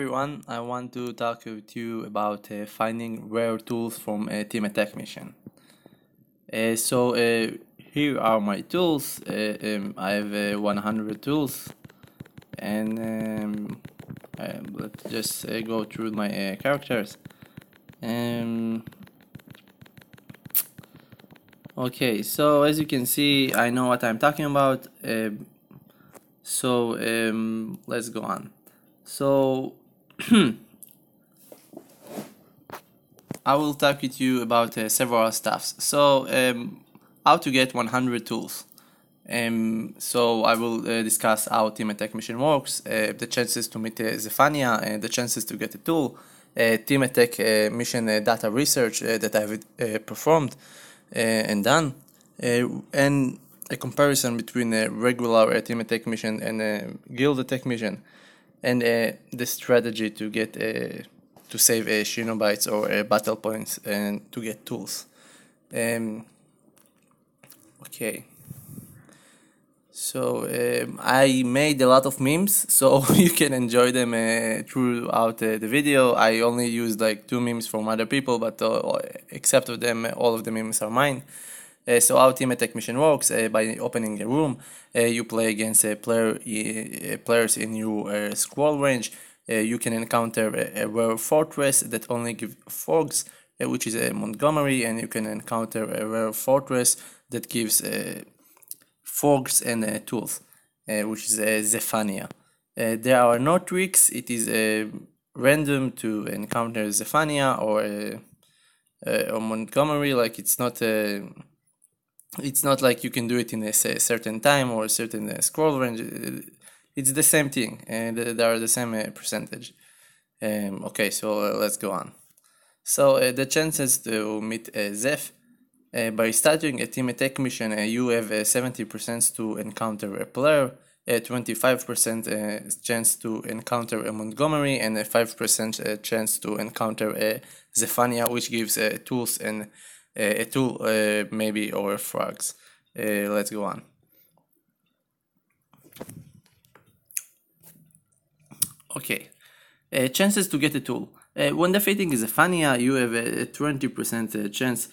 everyone, I want to talk with you about finding rare tools from a Team Attack mission. Here are my tools. I have 100 tools, and let's just go through my characters. Okay, so as you can see, I know what I'm talking about. Let's go on. So I will talk with you about several stuffs. How to get 100 tools. So I will discuss how Team Attack mission works, the chances to meet Zephania, the chances to get a tool, Team Attack mission data research that I've performed and done, and a comparison between a regular Team Attack mission and a Guild Attack mission, and the strategy to get to save shino bytes or battle points and to get tools. Okay. So I made a lot of memes, so you can enjoy them throughout the video. I only used like 2 memes from other people, but except of them, all of the memes are mine. So how Team Attack mission works, by opening a room, you play against players in your scroll range. You can encounter a rare fortress that only gives fogs, which is a Montgomery, and you can encounter a rare fortress that gives fogs and tools, which is Zephania. There are no tricks. It is random to encounter Zephania or Montgomery. Like it's not like you can do it in a certain time or a certain scroll range. It's the same thing, and they are the same percentage. Okay, so let's go on. So the chances to meet Zeph. By starting a Team Attack mission, you have 70% to encounter a player, 25% chance to encounter a Montgomery, and a 5% chance to encounter a Zephania, which gives tools and a tool maybe or frogs. Let's go on. Okay, chances to get a tool. When defeating Zephania, you have a 20% chance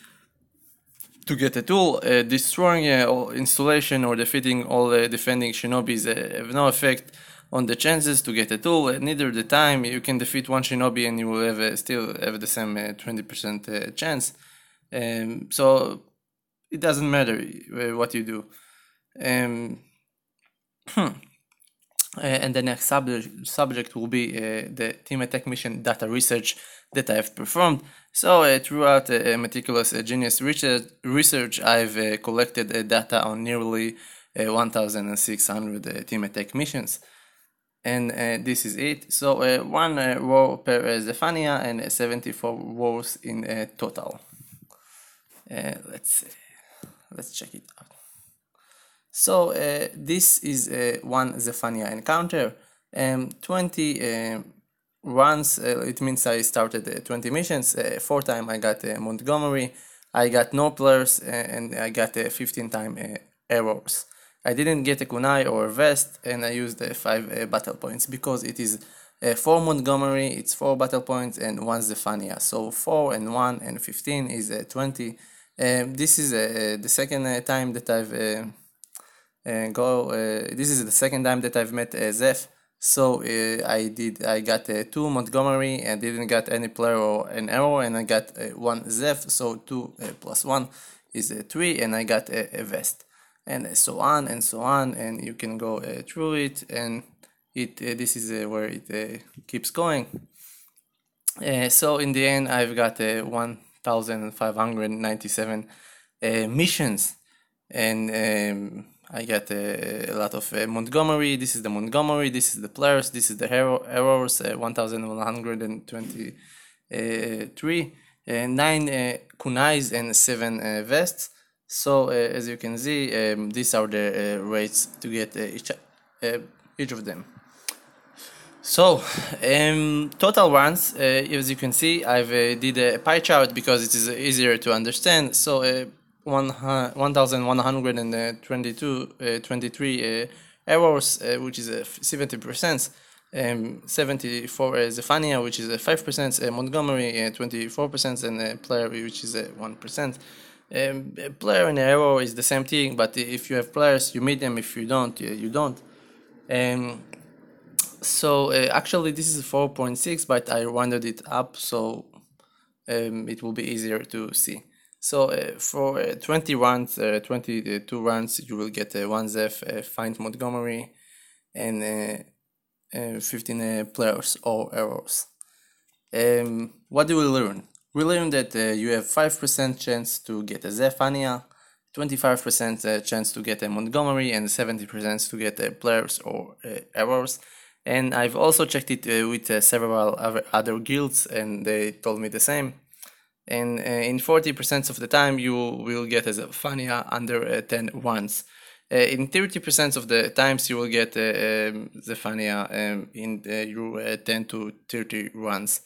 to get a tool. Destroying installation or defeating all defending shinobis have no effect on the chances to get a tool. Neither the time. You can defeat one shinobi and you will have still have the same 20% chance. So it doesn't matter what you do. And the next subject will be the Team Attack mission data research that I've performed. So throughout meticulous genius research, I've collected data on nearly 1,600 Team Attack missions. And this is it. So 1 row per Zephania and 74 rows in total. Let's check it out. So this is one Zephania encounter. 20 runs, it means I started 20 missions. 4 times I got Montgomery, I got no players, and I got 15 times errors. I didn't get a kunai or a vest, and I used 5 battle points because it is 4 Montgomery, it's 4 battle points, and 1 Zephania. So 4 and 1 and 15 is 20. This is the second time that I've this is the second time that I've met Zeph. So I got 2 Montgomery and didn't get any player or an arrow, and I got 1 Zeph. So 2 plus 1 is 3, and I got a vest, and so on and so on. And you can go through it, and this is where it keeps going. So in the end, I've got 1,597 missions, and I got a lot of Montgomery. This is the Montgomery, this is the players, this is the errors, 1,123, 9 kunais and 7 vests. So as you can see, these are the rates to get each of them. So total runs, as you can see, I've did a pie chart because it is easier to understand. So 1,123 errors, which is 70%. 74 Zephania, which is 5%, Montgomery 24%, and player, which is 1%. Player and arrow is the same thing, but if you have players, you meet them. If you don't, you don't. So actually, this is 4.6, but I rounded it up so it will be easier to see. So for 20 runs, 22 runs, you will get 1 Zeph, find Montgomery, and 15 players or arrows. What do we learn? We learned that you have 5% chance to get a Zephania, 25% chance to get a Montgomery, and 70% to get players or arrows. And I've also checked it with several other guilds, and they told me the same. And in 40% of the time, you will get a Zephania under 10 runs. In 30% of the times, you will get Zephania in your 10 to 30 runs.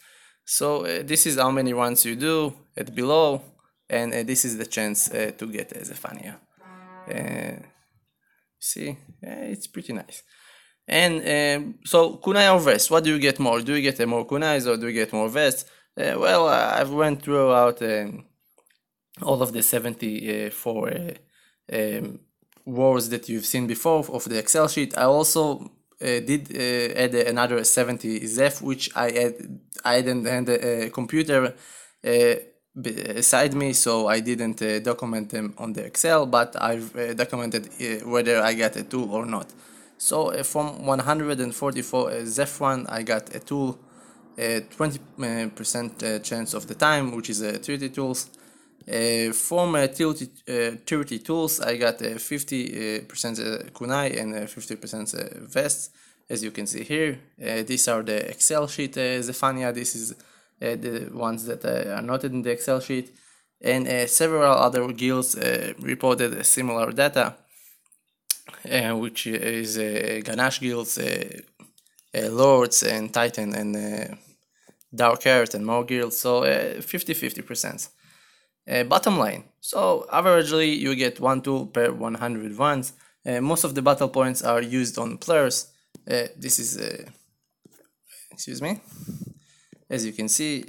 So this is how many runs you do at below, and this is the chance to get Zephania. See, it's pretty nice. And so kunai or vest, what do you get more? Do you get more kunais or do you get more vests? Well, I've went throughout all of the 74 wars that you've seen before of the Excel sheet. I also did add another 70 Zeph, which I didn't have a computer beside me, so I didn't document them on the Excel, but I've documented whether I got a tool or not. So from 144 Zeph one, I got a tool, 20% chance of the time, which is 30 tools. From 30 tools, I got 50% kunai and 50% vests, as you can see here. These are the Excel sheet Zephania. This is the ones that are noted in the Excel sheet. And several other guilds reported similar data, which is Ganash guilds, Lords and Titan and Dark Earth and more guilds, so 50-50%. Bottom line, so averagely you get 1 tool per 100 runs. Most of the battle points are used on players. This is, excuse me, as you can see,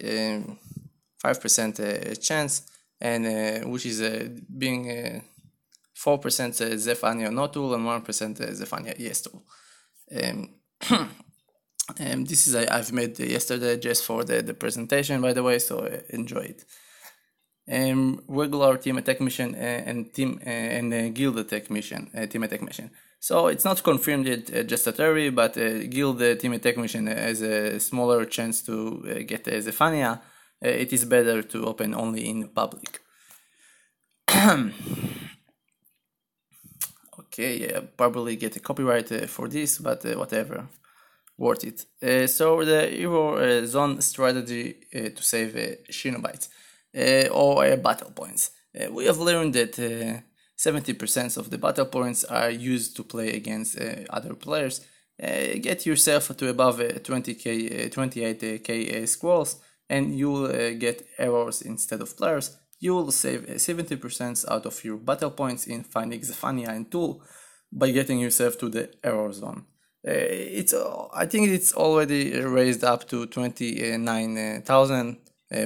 5% chance, and which is being 4% Zephania no tool and 1% Zephania yes tool. This is I've made yesterday just for the presentation, by the way, so enjoy it. Regular team attack mission and team and guild attack mission, team attack mission. So it's not confirmed yet, just a theory, but guild team attack mission has a smaller chance to get Zephania. It is better to open only in public. Okay, probably get a copyright for this, but whatever, worth it. So the hero zone strategy to save shino bytes or battle points. We have learned that 70% of the battle points are used to play against other players. Get yourself to above 28k scrolls, and you'll get arrows instead of players. You will save 70% out of your battle points in finding Zephania and tool by getting yourself to the arrow zone. I think it's already raised up to 29,000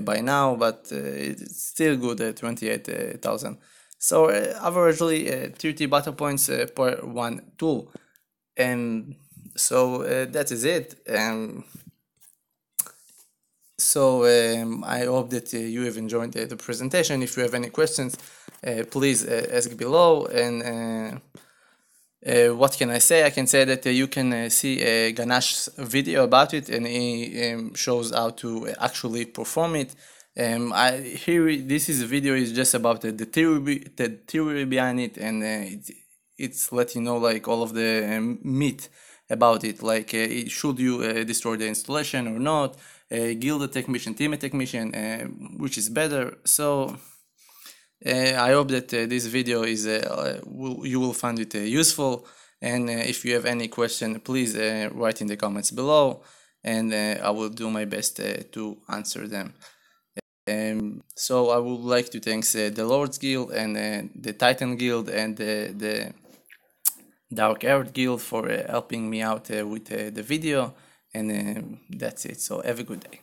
by now, but it's still good at 28,000. So averagely 30 battle points per one tool. And so that is it. So I hope that you have enjoyed the presentation. If you have any questions, please ask below. And what can I say? I can say that you can see Ganash's video about it, and he shows how to actually perform it. This video is just about the theory behind it, and it's let you know like all of the myth about it, like should you destroy the installation or not, guild attack mission, team attack mission, which is better. So I hope that this video is you will find it useful, and if you have any question, please write in the comments below, and I will do my best to answer them. So I would like to thank the Lords Guild and the Titan Guild and the Dark Earth Guild for helping me out with the video, and that's it. So have a good day.